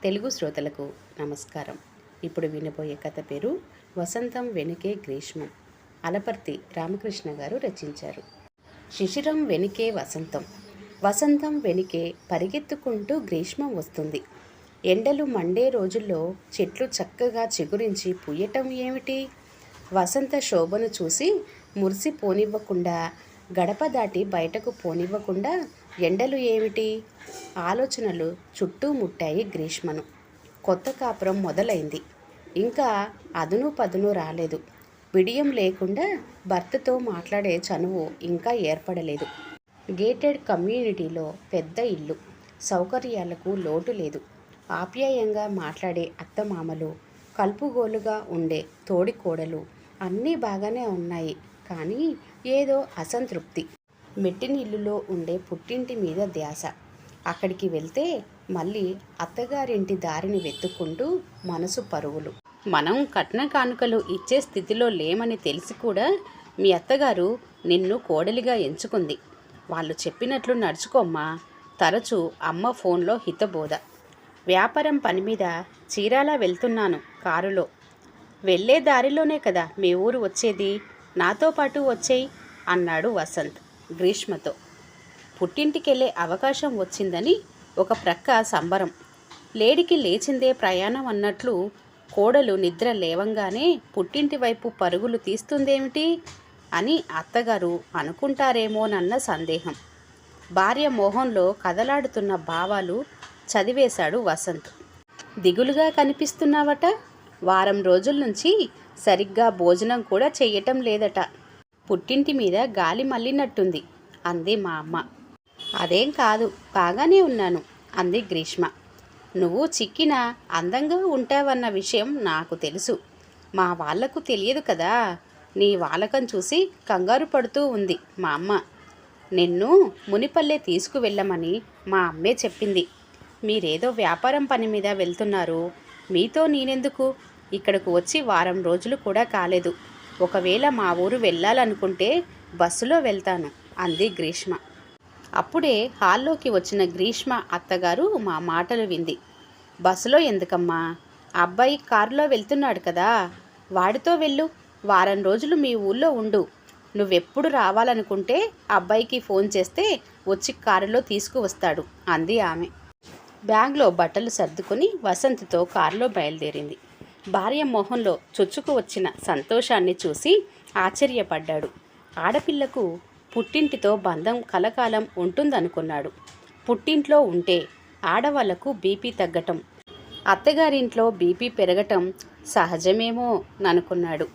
తెలుగు శ్రోతలకు నమస్కారం. ఇప్పుడు వినబోయే కథ పేరు వసంతం వెనుకే గ్రీష్మం. అలపర్తి రామకృష్ణ గారు రచించారు. శిశిరం వెనుకే వసంతం, వసంతం వెనుకే పరిగెత్తుకుంటూ గ్రీష్మం వస్తుంది. ఎండలు మండే రోజుల్లో చెట్లు చక్కగా చిగురించి పూయటం ఏమిటి? వసంత శోభను చూసి మురిసి పోనివ్వకుండా, గడప దాటి బయటకు పోనివ్వకుండా ఎండలు ఏమిటి? ఆలోచనలు చుట్టూ ముట్టాయి గ్రీష్మను. కొత్త కాపురం మొదలైంది. ఇంకా అదును పదును రాలేదు. బిడియం లేకుండా భర్తతో మాట్లాడే చనువు ఇంకా ఏర్పడలేదు. గేటెడ్ కమ్యూనిటీలో పెద్ద ఇల్లు, సౌకర్యాలకు లోటు లేదు. ఆప్యాయంగా మాట్లాడే అత్తమామలు, కలుపుగోలుగా ఉండే తోడికోడలు అన్నీ బాగానే ఉన్నాయి. కానీ ఏదో అసంతృప్తి. మెట్టినిల్లులో ఉండే పుట్టింటి మీద ధ్యాస. అక్కడికి వెళ్తే మళ్ళీ అత్తగారింటి దారిని వెతుక్కుంటూ మనసు పరుగులు. మనం కట్న కానుకలు ఇచ్చే స్థితిలో లేమని తెలిసి కూడా మీ అత్తగారు నిన్ను కోడలిగా ఎంచుకుంది. వాళ్ళు చెప్పినట్లు నడుచుకోమ్మా. తరచూ అమ్మ ఫోన్లో హితబోధ. వ్యాపారం పని మీద చీరాల వెళ్తున్నాను కారులో. వెళ్ళే దారిలోనే కదా మీ ఊరు వచ్చేది, నాతో పాటు వచ్చేయి అన్నాడు వసంత్ గ్రీష్మతో. పుట్టింటికెళ్ళే అవకాశం వచ్చిందని ఒక ప్రక్క సంబరం. లేడికి లేచిందే ప్రయాణం అన్నట్లు కోడలు నిద్ర లేవంగానే పుట్టింటి వైపు పరుగులు తీస్తుందేమిటి అని అత్తగారు అనుకుంటారేమోనన్న సందేహం. భార్య మోహంలో కదలాడుతున్న భావాలు చదివేశాడు వసంత్. దిగులుగా కనిపిస్తున్నావట. వారం రోజుల నుంచి సరిగ్గా భోజనం కూడా చెయ్యటం లేదట. పుట్టింటి మీద గాలి మళ్ళినట్టుంది అంది మా అమ్మ. అదేం కాదు, బాగానే ఉన్నాను అంది గ్రీష్మ. నువ్వు చిక్కినా అందంగా ఉంటావన్న విషయం నాకు తెలుసు. మా వాళ్లకు తెలియదు కదా. నీ వాలకం చూసి కంగారు పడుతూ ఉంది మా అమ్మ. నిన్ను మునిపల్లె తీసుకువెళ్ళమని మా అమ్మే చెప్పింది. మీరేదో వ్యాపారం పని మీద వెళ్తున్నారు. మీతో నేనెందుకు? ఇక్కడకు వచ్చి వారం రోజులు కూడా కాలేదు. ఒకవేళ మా ఊరు వెళ్ళాలనుకుంటే బస్సులో వెళ్తాను అంది గ్రీష్మ. అప్పుడే హాల్లోకి వచ్చిన గ్రీష్మ అత్తగారు మా మాటలు వింది. బస్సులో ఎందుకమ్మా? అబ్బాయి కారులో వెళ్తున్నాడు కదా, వాడితో వెళ్ళు. వారం రోజులు మీ ఊళ్ళో ఉండు. నువ్వెప్పుడు రావాలనుకుంటే అబ్బాయికి ఫోన్ చేస్తే వచ్చి కారులో తీసుకువస్తాడు అంది ఆమె. బ్యాగ్లో బట్టలు సర్దుకొని వసంత్తో కారులో బయలుదేరింది. భార్య మొహంలో చొచ్చుకు వచ్చిన సంతోషాన్ని చూసి ఆశ్చర్యపడ్డాడు. ఆడపిల్లకు పుట్టింటితో బంధం కలకాలం ఉంటుందనుకున్నాడు. పుట్టింట్లో ఉంటే ఆడవాళ్లకు బీపీ తగ్గటం, అత్తగారింట్లో బీపీ పెరగటం సహజమేమో ననుకున్నాడు.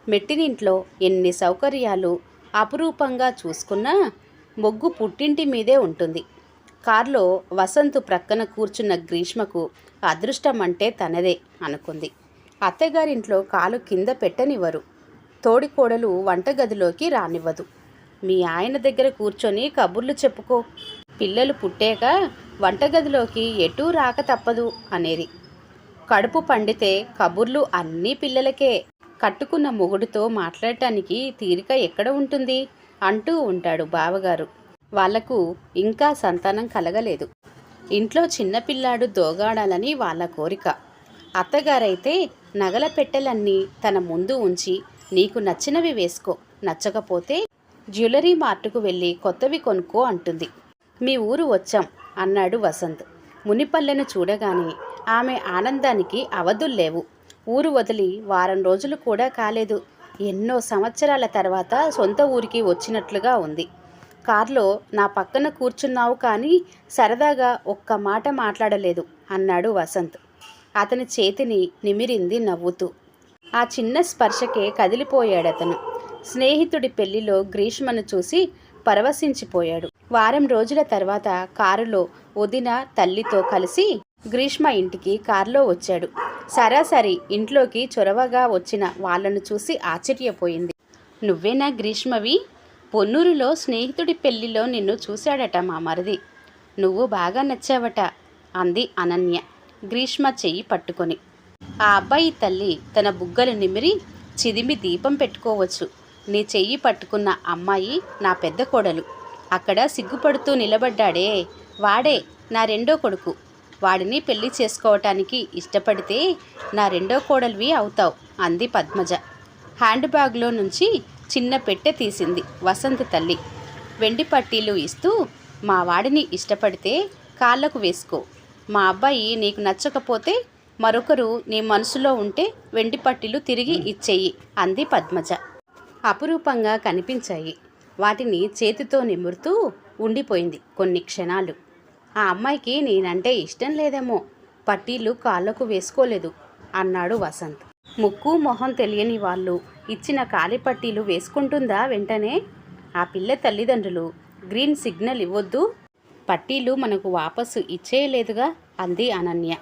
మెట్టినింట్లో ఎన్ని సౌకర్యాలు అపురూపంగా చూసుకున్నా మొగ్గు పుట్టింటి మీదే ఉంటుంది. కారులో వసంతు ప్రక్కన కూర్చున్న గ్రీష్మకు అదృష్టం అంటే తనదే అనుకుంది. అత్తగారింట్లో కాలు కింద పెట్టనివ్వరు. తోడికోడలు వంటగదిలోకి రానివ్వదు. మీ ఆయన దగ్గర కూర్చొని కబుర్లు చెప్పుకో. పిల్లలు పుట్టాక వంటగదిలోకి ఎటూ రాక తప్పదు అనేది. కడుపు పండితే కబుర్లు అన్నీ పిల్లలకే. కట్టుకున్న మొగుడితో మాట్లాడటానికి తీరిక ఎక్కడ ఉంటుంది అంటూ ఉంటాడు బావగారు. వాళ్లకు ఇంకా సంతానం కలగలేదు. ఇంట్లో చిన్నపిల్లాడు దోగాడాలని వాళ్ళ కోరిక. అత్తగారైతే నగల పెట్టెలన్నీ తన ముందు ఉంచి నీకు నచ్చినవి వేసుకో, నచ్చకపోతే జ్యువెలరీ మార్టుకు వెళ్ళి కొత్తవి కొనుక్కో అంటుంది. మీ ఊరు వచ్చాం అన్నాడు వసంత్. మునిపల్లెను చూడగానే ఆమె ఆనందానికి అవధుల్లేవు. ఊరు వదిలి వారం రోజులు కూడా కాలేదు. ఎన్నో సంవత్సరాల తర్వాత సొంత ఊరికి వచ్చినట్లుగా ఉంది. కారులో నా పక్కన కూర్చున్నావు కానీ సరదాగా ఒక్క మాట మాట్లాడలేదు అన్నాడు వసంత్. అతని చేతిని నిమిరింది నవ్వుతూ. ఆ చిన్న స్పర్శకే కదిలిపోయాడతను. స్నేహితుడి పెళ్లిలో గ్రీష్మను చూసి పరవశించిపోయాడు. వారం రోజుల తర్వాత కారులో వదిన తల్లితో కలిసి గ్రీష్మ ఇంటికి కారులో వచ్చాడు. సరాసరి ఇంట్లోకి చొరవగా వచ్చిన వాళ్ళను చూసి ఆశ్చర్యపోయింది. నువ్వేనా గ్రీష్మవి? పొన్నూరులో స్నేహితుడి పెళ్లిలో నిన్ను చూశాడట మా మరిది. నువ్వు బాగా నచ్చావట అంది అనన్య గ్రీష్మ చెయ్యి పట్టుకొని. ఆ అబ్బాయి తల్లి తన బుగ్గలు నిమిరి, చిదిమి దీపం పెట్టుకోవచ్చు. నీ చెయ్యి పట్టుకున్న అమ్మాయి నా పెద్ద కోడలు. అక్కడ సిగ్గుపడుతూ నిలబడ్డాడే వాడే నా రెండో కొడుకు. వాడిని పెళ్లి చేసుకోవటానికి ఇష్టపడితే నా రెండో కోడలివి అవుతావు అంది పద్మజ. హ్యాండ్ బ్యాగ్లో నుంచి చిన్న పెట్టె తీసింది వసంత్ తల్లి. వెండి పట్టీలు ఇస్తూ, మా వాడిని ఇష్టపడితే కాళ్ళకు వేసుకో. మా అబ్బాయి నీకు నచ్చకపోతే మరొకరు నీ మనసులో ఉంటే వెండి పట్టీలు తిరిగి ఇచ్చేయి అంది పద్మజ. అపురూపంగా కనిపించాయి. వాటిని చేతితో నిమురుతూ ఉండిపోయింది కొన్ని క్షణాలు. ఆ అమ్మాయికి నేనంటే ఇష్టం లేదేమో, పట్టీలు కాళ్ళకు వేసుకోలేదు అన్నాడు వసంత్. ముక్కు మొహం తెలియని వాళ్ళు ఇచ్చిన కాలి పట్టీలు వేసుకుంటుందా వెంటనే? ఆ పిల్ల తల్లిదండ్రులు గ్రీన్ సిగ్నల్ ఇవ్వొద్దు, పట్టీలు మనకు వాపసు ఇచ్చేయలేదుగా అంది అనన్య.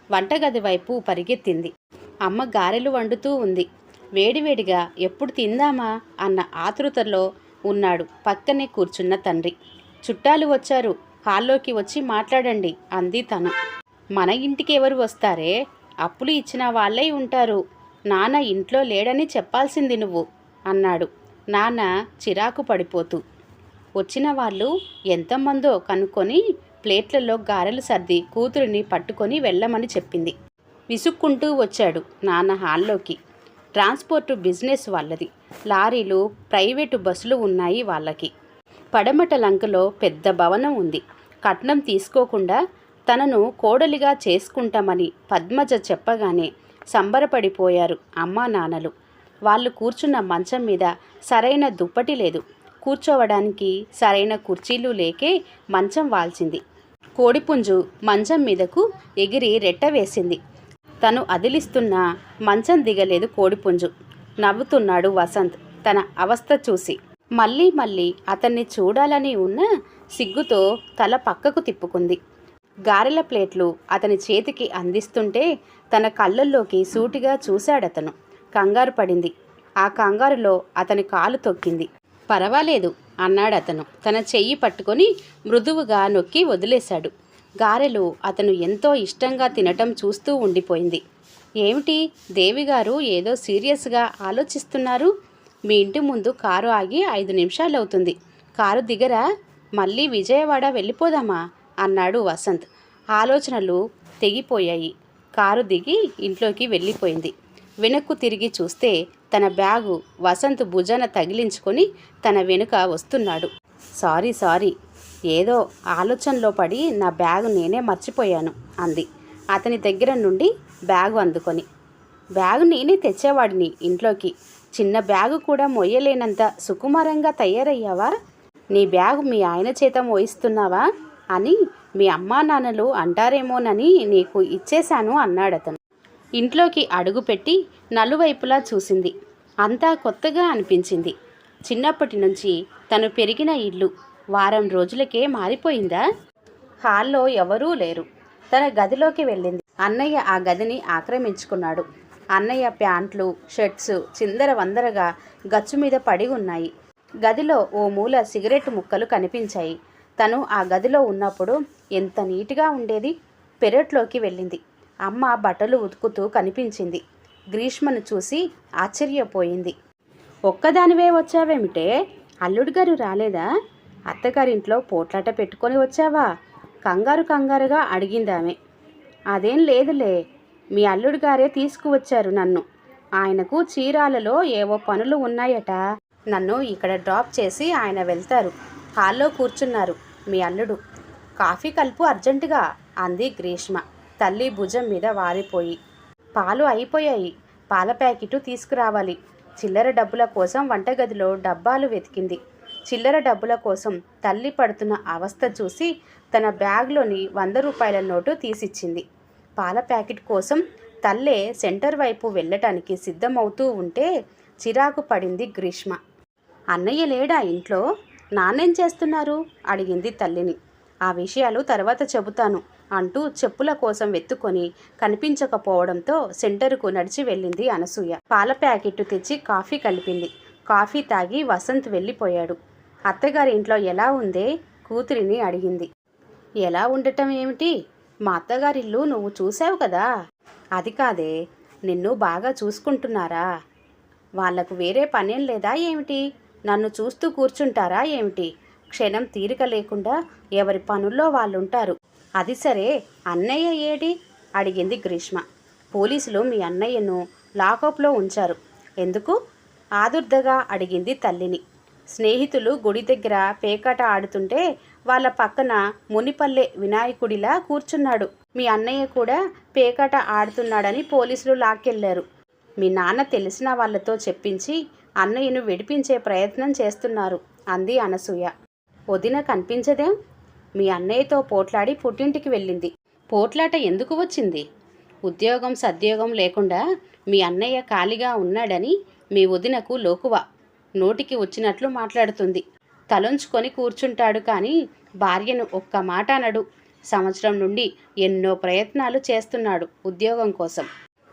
వంటగది వైపు పరిగెత్తింది. అమ్మ గారెలు వండుతూ ఉంది. వేడివేడిగా ఎప్పుడు తిందామా అన్న ఆతృతలో ఉన్నాడు పక్కనే కూర్చున్న తండ్రి. చుట్టాలు వచ్చారు, హాల్లోకి వచ్చి మాట్లాడండి అంది తను. మన ఇంటికి ఎవరు వస్తారే, అప్పులు ఇచ్చిన వాళ్ళే ఉంటారు. నాన్న ఇంట్లో లేడని చెప్పాల్సింది నువ్వు అన్నాడు నాన్న చిరాకు పడిపోతూ. వచ్చిన వాళ్ళు ఎంతమందో కనుక్కొని ప్లేట్లలో గారెలు సర్ది కూతురిని పట్టుకొని వెళ్ళమని చెప్పింది. విసుక్కుంటూ వచ్చాడు నాన్న హాల్లోకి. ట్రాన్స్పోర్టు బిజినెస్ వాళ్ళది. లారీలు, ప్రైవేటు బస్సులు ఉన్నాయి వాళ్ళకి. పడమట లంకలో పెద్ద భవనం ఉంది. కట్నం తీసుకోకుండా తనను కోడలిగా చేసుకుంటామని పద్మజ చెప్పగానే సంబరపడిపోయారు అమ్మా నాన్నలు. వాళ్ళు కూర్చున్న మంచం మీద సరైన దుప్పటి లేదు. కూర్చోవడానికి సరైన కుర్చీలు లేకే మంచం వాల్చింది. కోడిపుంజు మంచం మీదకు ఎగిరి రెట్ట వేసింది. తను అదిలిస్తున్నా మంచం దిగలేదు కోడిపుంజు. నవ్వుతున్నాడు వసంత్ తన అవస్థ చూసి. మళ్ళీ మళ్ళీ అతన్ని చూడాలని ఉన్న సిగ్గుతో తల పక్కకు తిప్పుకుంది. గారెల ప్లేట్లు అతని చేతికి అందిస్తుంటే తన కళ్ళల్లోకి సూటిగా చూశాడతను. కంగారు పడింది. ఆ కంగారులో అతని కాలు తొక్కింది. పర్వాలేదు అన్నాడతను తన చెయ్యి పట్టుకొని మృదువుగా నొక్కి వదిలేశాడు. గారెలు అతను ఎంతో ఇష్టంగా తినటం చూస్తూ ఉండిపోయింది. ఏమిటి దేవిగారు ఏదో సీరియస్గా ఆలోచిస్తున్నారు? మీ ఇంటి ముందు కారు ఆగి 5 నిమిషాలవుతుంది. కారు దిగరా? మళ్ళీ విజయవాడ వెళ్ళిపోదామా అన్నాడు వసంత్. ఆలోచనలు తెగిపోయాయి. కారు దిగి ఇంట్లోకి వెళ్ళిపోయింది. వెనక్కు తిరిగి చూస్తే తన బ్యాగు వసంత్ భుజాన తగిలించుకొని తన వెనుక వస్తున్నాడు. సారీ ఏదో ఆలోచనలో పడి నా బ్యాగు నేనే మర్చిపోయాను అంది అతని దగ్గర నుండి బ్యాగు అందుకొని. బ్యాగు నేనే తెచ్చేవాడిని ఇంట్లోకి. చిన్న బ్యాగు కూడా మోయలేనంత సుకుమారంగా తయారయ్యావా? నీ బ్యాగు మీ ఆయన చేత మోయిస్తున్నావా అని మీ అమ్మా నాన్నలు అంటారేమోనని నీకు ఇచ్చేశాను అన్నాడతను. ఇంట్లోకి అడుగుపెట్టి నలువైపులా చూసింది. అంతా కొత్తగా అనిపించింది. చిన్నప్పటి నుంచి తను పెరిగిన ఇల్లు వారం రోజులకే మారిపోయిందా? హాల్లో ఎవరూ లేరు. తన గదిలోకి వెళ్ళింది. అన్నయ్య ఆ గదిని ఆక్రమించుకున్నాడు. అన్నయ్య ప్యాంట్లు, షర్ట్స్ చిందరవందరగా గచ్చు మీద పడి ఉన్నాయి. గదిలో ఓ మూల సిగరెట్ ముక్కలు కనిపించాయి. తను ఆ గదిలో ఉన్నప్పుడు ఎంత నీట్గా ఉండేది. పెరట్లోకి వెళ్ళింది. అమ్మ బట్టలు ఉతుకుతూ కనిపించింది. గ్రీష్మను చూసి ఆశ్చర్యపోయింది. ఒక్కదానివే వచ్చావేమిటే? అల్లుడు గారు రాలేదా? అత్తగారింట్లో పోట్లాట పెట్టుకొని వచ్చావా? కంగారుగా అడిగిందామె. అదేం లేదులే, మీ అల్లుడు గారే తీసుకువచ్చారు నన్ను. ఆయనకు చీరాలలో ఏవో పనులు ఉన్నాయట. నన్ను ఇక్కడ డ్రాప్ చేసి ఆయన వెళ్తారు. హాల్లో కూర్చున్నారు మీ అల్లుడు. కాఫీ కలుపు అర్జెంటుగా అంది గ్రీష్మ తల్లి భుజం మీద వారిపోయి. పాలు అయిపోయాయి, పాల ప్యాకెటు తీసుకురావాలి. చిల్లర డబ్బుల కోసం వంటగదిలో డబ్బాలు వెతికింది. చిల్లర డబ్బుల కోసం తల్లి పడుతున్న అవస్థ చూసి తన బ్యాగ్లోని 100 రూపాయల నోటు తీసిచ్చింది. పాల ప్యాకెట్ కోసం తల్లే సెంటర్ వైపు వెళ్ళటానికి సిద్ధమవుతూ ఉంటే చిరాకు పడింది గ్రీష్మ. అన్నయ్య లేడా ఇంట్లో? నాన్నేం చేస్తున్నారు అడిగింది తల్లిని. ఆ విషయాలు తర్వాత చెబుతాను అంటూ చెప్పుల కోసం వెతుక్కొని కనిపించకపోవడంతో సెంటరుకు నడిచి వెళ్ళింది అనసూయ. పాల ప్యాకెట్ తెచ్చి కాఫీ కలిపింది. కాఫీ తాగి వసంత్ వెళ్ళిపోయాడు. అత్తగారి ఇంట్లో ఎలా ఉందే కూతురిని అడిగింది. ఎలా ఉండటం ఏమిటి? మా అత్తగారిల్లు నువ్వు చూసావు కదా. అది కాదే, నిన్ను బాగా చూసుకుంటున్నారా? వాళ్లకు వేరే పనేం లేదా ఏమిటి? నన్ను చూస్తూ కూర్చుంటారా ఏమిటి? క్షణం తీరిక లేకుండా ఎవరి పనుల్లో వాళ్ళుంటారు. అది సరే, అన్నయ్య ఏడి అడిగింది గ్రీష్మ. పోలీసులు మీ అన్నయ్యను లాకప్లో ఉంచారు. ఎందుకు ఆదుర్దగా అడిగింది తల్లిని. స్నేహితులు గుడి దగ్గర పేకాట ఆడుతుంటే వాళ్ళ పక్కన మునిపల్లె వినాయకుడిలా కూర్చున్నాడు. మీ అన్నయ్య కూడా పేకాట ఆడుతున్నాడని పోలీసులు లాక్కెళ్లారు. మీ నాన్న తెలిసిన వాళ్ళతో చెప్పించి అన్నయ్యను విడిపించే ప్రయత్నం చేస్తున్నారు అంది అనసూయ. వదిన కనిపించదేం? మీ అన్నయ్యతో పోట్లాడి పుట్టింటికి వెళ్ళింది. పోట్లాట ఎందుకు వచ్చింది? ఉద్యోగం సద్యోగం లేకుండా మీ అన్నయ్య ఖాళీగా ఉన్నాడని మీ వదినకు లోకువ. నోటికి వచ్చినట్లు మాట్లాడుతుంది. తలొంచుకొని కూర్చుంటాడు కానీ భార్యను ఒక్క మాట అనడు. సంవత్సరం నుండి ఎన్నో ప్రయత్నాలు చేస్తున్నాడు ఉద్యోగం కోసం.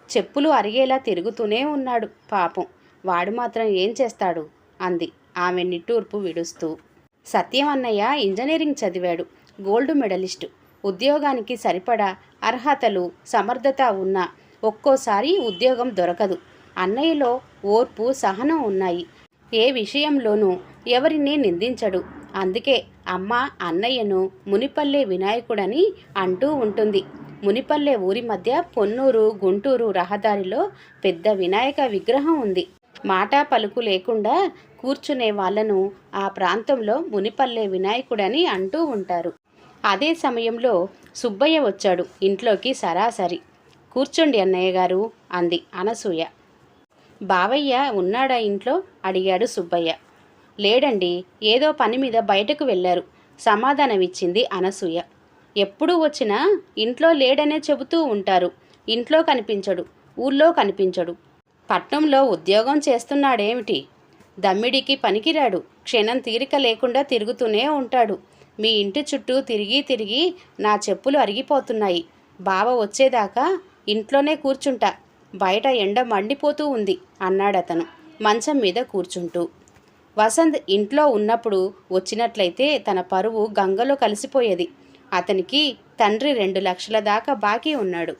చెప్పులు అరిగేలా తిరుగుతూనే ఉన్నాడు. పాపం వాడు మాత్రం ఏం చేస్తాడు అంది ఆమె నిట్టూర్పు విడుస్తూ. సత్యం అన్నయ్య ఇంజనీరింగ్ చదివాడు. Gold medallist. ఉద్యోగానికి సరిపడా అర్హతలు సమర్థత ఉన్నా ఒక్కోసారి ఉద్యోగం దొరకదు. అన్నయ్యలో ఓర్పు సహనం ఉన్నాయి. ఏ విషయంలోనూ ఎవరిని నిందించడు. అందుకే అమ్మ అన్నయ్యను మునిపల్లె వినాయకుడని అంటూ ఉంటుంది. మునిపల్లె ఊరి మధ్య పొన్నూరు గుంటూరు రహదారిలో పెద్ద వినాయక విగ్రహం ఉంది. మాట పలుకు లేకుండా కూర్చునే వాళ్లను ఆ ప్రాంతంలో మునిపల్లె వినాయకుడని అంటూ ఉంటారు. అదే సమయంలో సుబ్బయ్య వచ్చాడు ఇంట్లోకి సరాసరి. కూర్చోండి అన్నయ్య గారు అంది అనసూయ. బావయ్య ఉన్నాడా ఇంట్లో అడిగాడు సుబ్బయ్య. లేడండి, ఏదో పని మీద బయటకు వెళ్ళారు సమాధానమిచ్చింది అనసూయ. ఎప్పుడు వచ్చినా ఇంట్లో లేడనే చెబుతూ ఉంటారు. ఇంట్లో కనిపించడు, ఊళ్ళో కనిపించడు. పట్నంలో ఉద్యోగం చేస్తున్నాడేమిటి? దమ్మిడికి పనికిరాడు. క్షణం తీరిక లేకుండా తిరుగుతూనే ఉంటాడు. మీ ఇంటి చుట్టూ తిరిగి తిరిగి నా చెప్పులు అరిగిపోతున్నాయి. బావ వచ్చేదాకా ఇంట్లోనే కూర్చుంటా. బయట ఎండ మండిపోతూ ఉంది అన్నాడతను మంచం మీద కూర్చుంటూ. వసంత్ ఇంట్లో ఉన్నప్పుడు వచ్చినట్లయితే తన పరువు గంగలో కలిసిపోయేది. అతనికి తండ్రి 2 లక్షల దాకా బాకీ ఉన్నాడు.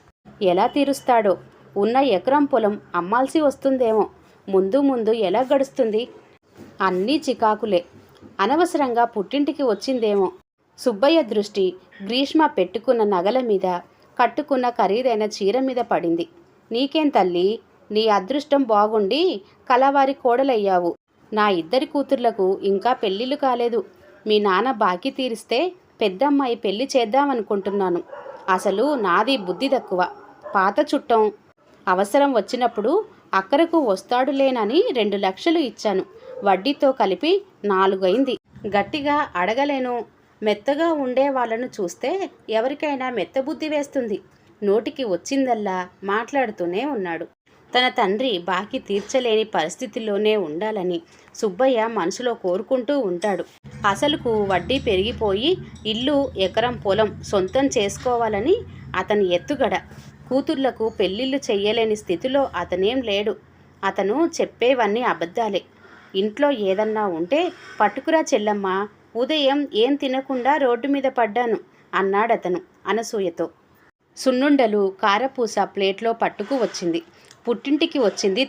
ఎలా తీరుస్తాడో? ఉన్న ఎకరం పొలం అమ్మాల్సి వస్తుందేమో. ముందు ముందు ఎలా గడుస్తుంది? అన్నీ చికాకులే. అనవసరంగా పుట్టింటికి వచ్చిందేమో. సుబ్బయ్య దృష్టి గ్రీష్మ పెట్టుకున్న నగల మీద, కట్టుకున్న ఖరీదైన చీర మీద పడింది. నీకేం తల్లి, నీ అదృష్టం బాగుండి కలవారి కోడలయ్యావు. నా 2 కూతుర్లకు ఇంకా పెళ్ళిళ్ళు కాలేదు. మీ నాన్న బాకీ తీరిస్తే పెద్దమ్మాయి పెళ్లి చేద్దామనుకుంటున్నాను. అసలు నాది బుద్ధి తక్కువ. పాత చుట్టం. అవసరం వచ్చినప్పుడు అక్కరకు వస్తాడులేనని 2 లక్షలు ఇచ్చాను. వడ్డీతో కలిపి 4 అయింది. గట్టిగా అడగలేను. మెత్తగా ఉండే వాళ్ళను చూస్తే ఎవరికైనా మెత్తబుద్ధి వేస్తుంది. నోటికి వచ్చిందల్లా మాట్లాడుతూనే ఉన్నాడు. తన తండ్రి బాకీ తీర్చలేని పరిస్థితిలోనే ఉండాలని సుబ్బయ్య మనసులో కోరుకుంటూ ఉంటాడు. అసలుకు వడ్డీ పెరిగిపోయి ఇల్లు ఎకరం పొలం సొంతం చేసుకోవాలని అతని ఎత్తుగడ. కూతుర్లకు పెళ్ళిళ్ళు చెయ్యలేని స్థితిలో అతనేం లేడు. అతను చెప్పేవన్నీ అబద్ధాలే. ఇంట్లో ఏదన్నా ఉంటే పట్టుకురా చెల్లమ్మ, ఉదయం ఏం తినకుండా రోడ్డు మీద పడ్డాను అన్నాడతను అనసూయతో. సున్నుండలు కారపూస ప్లేట్లో పట్టుకు వచ్చింది. పుట్టింటికి వచ్చింది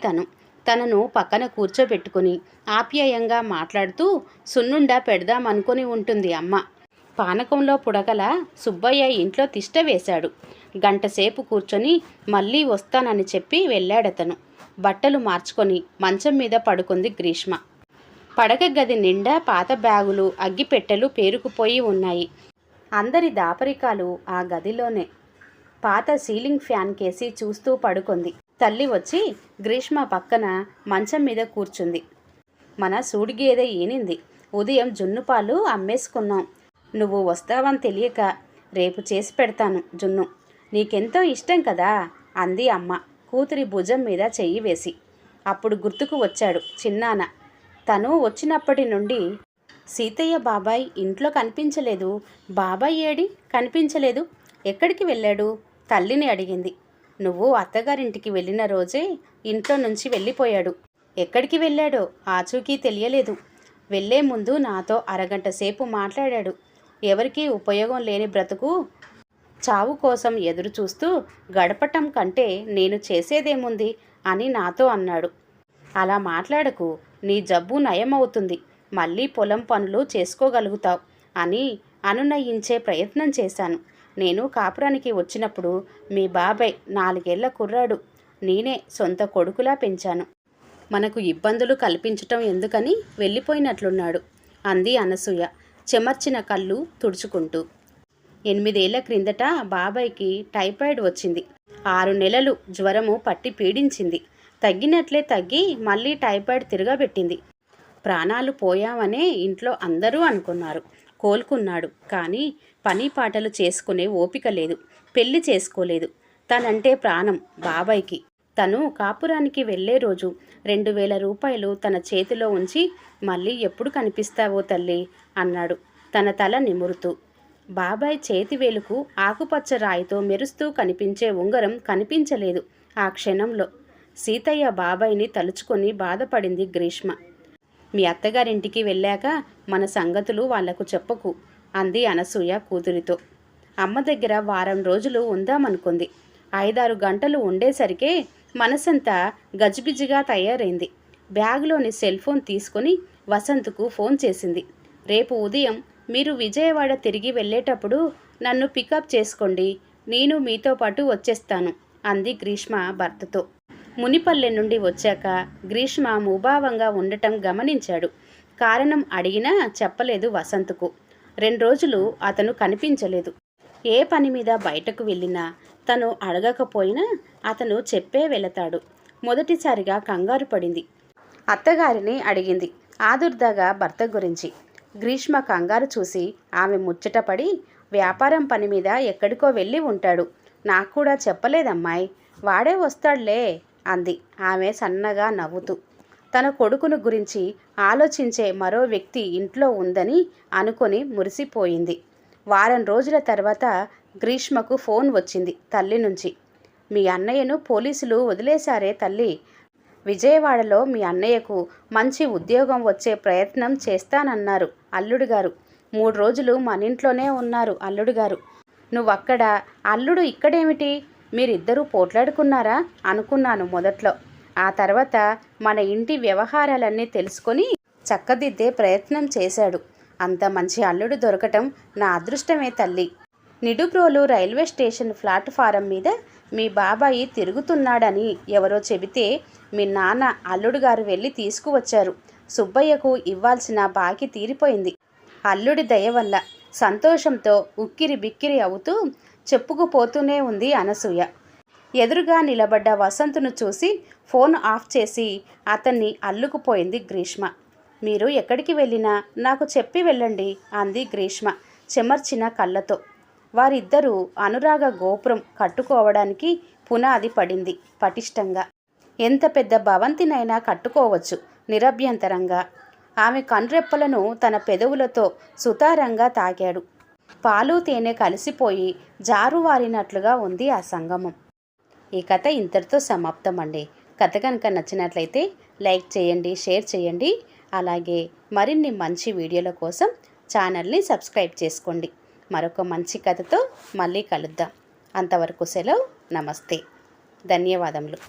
తనను పక్కన కూర్చోబెట్టుకుని ఆప్యాయంగా మాట్లాడుతూ సున్నుండ పెడదామనుకొని ఉంటుంది అమ్మ. పానకంలో పుడకల సుబ్బయ్య ఇంట్లో తిష్ట వేశాడు. గంటసేపు కూర్చొని మళ్ళీ వస్తానని చెప్పి వెళ్ళాడతను. బట్టలు మార్చుకొని మంచం మీద పడుకుంది గ్రీష్మ. పడక గది నిండా పాత బ్యాగులు, అగ్గిపెట్టెలు పేరుకుపోయి ఉన్నాయి. అందరి దాపరికాలు ఆ గదిలోనే. పాత సీలింగ్ ఫ్యాన్ కేసి చూస్తూ పడుకుంది. తల్లి వచ్చి గ్రీష్మ పక్కన మంచం మీద కూర్చుంది. మన సూడిగేదే ఈనింది. ఉదయం జున్నుపాలు అమ్మేసుకున్నాం. నువ్వు వస్తావని తెలియక రేపు చేసి పెడతాను జున్ను. నీకెంతో ఇష్టం కదా అంది అమ్మ కూతురి భుజం మీద చెయ్యి వేసి. అప్పుడు గుర్తుకు వచ్చాడు చిన్నాన్న. తను వచ్చినప్పటి నుండి సీతయ్య బాబాయ్ ఇంట్లో కనిపించలేదు. బాబాయ్ ఏడి? కనిపించలేదు. ఎక్కడికి వెళ్ళాడు? తల్లిని అడిగింది. నువ్వు అత్తగారింటికి వెళ్ళిన రోజే ఇంట్లో నుంచి వెళ్ళిపోయాడు. ఎక్కడికి వెళ్ళాడో ఆచూకీ తెలియలేదు. వెళ్లే ముందు నాతో అరగంట సేపు మాట్లాడాడు. ఎవరికీ ఉపయోగం లేని బ్రతుకు చావు కోసం ఎదురు చూస్తూ గడపటం కంటే నేను చేసేదేముంది అని నాతో అన్నాడు. అలా మాట్లాడకు, నీ జబ్బు నయమవుతుంది, మళ్ళీ పొలం పనులు చేసుకోగలుగుతావు అని అనునయించే ప్రయత్నం చేశాను. నేను కాపురానికి వచ్చినప్పుడు మీ బాబాయ్ 4 ఏళ్ల కుర్రాడు. నేనే సొంత కొడుకులా పెంచాను. మనకు ఇబ్బందులు కల్పించటం ఎందుకని వెళ్ళిపోయినట్లున్నాడు అంది అనసూయ చెమర్చిన కళ్ళు తుడుచుకుంటూ. 8 ఏళ్ల క్రిందట బాబాయ్కి టైఫాయిడ్ వచ్చింది. 6 నెలలు జ్వరము పట్టి పీడించింది. తగ్గినట్లే తగ్గి మళ్ళీ టైఫాయిడ్ తిరగబెట్టింది. ప్రాణాలు పోయామనే ఇంట్లో అందరూ అనుకున్నారు. కోలుకున్నాడు. కానీ పని పాటలు చేసుకునే ఓపిక లేదు. పెళ్లి చేసుకోలేదు. తనంటే ప్రాణం బాబాయ్కి. తను కాపురానికి వెళ్లే రోజు 2000 రూపాయలు తన చేతిలో ఉంచి, మళ్ళీ ఎప్పుడు కనిపిస్తావో తల్లి అన్నాడు తన తల నిమురుతూ. బాబాయ్ చేతివేలుకు ఆకుపచ్చ రాయితో మెరుస్తూ కనిపించే ఉంగరం కనిపించలేదు ఆ క్షణంలో. సీతయ్య బాబాయ్ని తలుచుకొని బాధపడింది గ్రీష్మ. మీ అత్తగారింటికి వెళ్ళాక మన సంగతులు వాళ్లకు చెప్పకు అంది అనసూయ కూతురితో. అమ్మ దగ్గర వారం రోజులు ఉందామనుకుంది. 5-6 గంటలు ఉండేసరికే మనసంతా గజిబిజిగా తయారైంది. బ్యాగులోని సెల్ ఫోన్ తీసుకుని వసంత్కు ఫోన్ చేసింది. రేపు ఉదయం మీరు విజయవాడ తిరిగి వెళ్ళేటప్పుడు నన్ను పికప్ చేసుకోండి, నేను మీతో పాటు వచ్చేస్తాను అంది గ్రీష్మ భర్తతో. మునిపల్లె నుండి వచ్చాక గ్రీష్మ ముభావంగా ఉండటం గమనించాడు. కారణం అడిగినా చెప్పలేదు వసంత్కు. 2 రోజులు అతను కనిపించలేదు. ఏ పని మీద బయటకు వెళ్ళినా తను అడగకపోయినా అతను చెప్పే వెళతాడు. మొదటిసారిగా కంగారు పడింది. అత్తగారిని అడిగింది ఆదుర్దాగా భర్త గురించి. గ్రీష్మ కంగారు చూసి ఆమె ముచ్చటపడి, వ్యాపారం పని మీద ఎక్కడికో వెళ్ళి ఉంటాడు, నాకు కూడా చెప్పలేదమ్మాయి, వాడే వస్తాడులే అంది ఆమె సన్నగా నవ్వుతూ. తన కొడుకును గురించి ఆలోచించే మరో వ్యక్తి ఇంట్లో ఉందని అనుకొని మురిసిపోయింది. వారం రోజుల తర్వాత గ్రీష్మకు ఫోన్ వచ్చింది తల్లి నుంచి. మీ అన్నయ్యను పోలీసులు వదిలేశారే తల్లి. విజయవాడలో మీ అన్నయ్యకు మంచి ఉద్యోగం వచ్చే ప్రయత్నం చేస్తానన్నారు అల్లుడుగారు. 3 రోజులు మన ఇంట్లోనే ఉన్నారు అల్లుడుగారు. నువ్వక్కడ, అల్లుడు ఇక్కడేమిటి? మీరిద్దరూ పోట్లాడుకున్నారా అనుకున్నాను మొదట్లో. ఆ తర్వాత మన ఇంటి వ్యవహారాలన్నీ తెలుసుకొని చక్కదిద్దే ప్రయత్నం చేశాడు. అంత మంచి అల్లుడు దొరకటం నా అదృష్టమే తల్లి. నిడుబ్రోలు రైల్వే స్టేషన్ ప్లాట్ఫారం మీద మీ బాబాయి తిరుగుతున్నాడని ఎవరో చెబితే మీ నాన్న అల్లుడుగారు వెళ్ళి తీసుకువచ్చారు. సుబ్బయ్యకు ఇవ్వాల్సిన బాకీ తీరిపోయింది. అల్లుడి దయ వల్ల సంతోషంతో ఉక్కిరి బిక్కిరి అవుతూ చెప్పుకుపోతూనే ఉంది అనసూయ. ఎదురుగా నిలబడ్డ వసంతును చూసి ఫోన్ ఆఫ్ చేసి అతన్ని అల్లుకుపోయింది గ్రీష్మ. మీరు ఎక్కడికి వెళ్ళినా నాకు చెప్పి వెళ్ళండి అంది గ్రీష్మ చెమర్చిన కళ్ళతో. వారిద్దరూ అనురాగ గోపురం కట్టుకోవడానికి పునాది పడింది పటిష్టంగా. ఎంత పెద్ద భవంతినైనా కట్టుకోవచ్చు నిరభ్యంతరంగా. ఆమె కన్రెప్పలను తన పెదవులతో సుతారంగా తాకాడు. పాలు తేనె కలిసిపోయి జారువారినట్లుగా ఉంది ఆ సంగమం. ఈ కథ ఇంతటితో సమాప్తం అండి. కథ కనుక నచ్చినట్లయితే లైక్ చేయండి, షేర్ చేయండి. అలాగే మరిన్ని మంచి వీడియోల కోసం ఛానల్ని సబ్స్క్రైబ్ చేసుకోండి. మరొక మంచి కథతో మళ్ళీ కలుద్దాం. అంతవరకు సెలవు. నమస్తే. ధన్యవాదములు.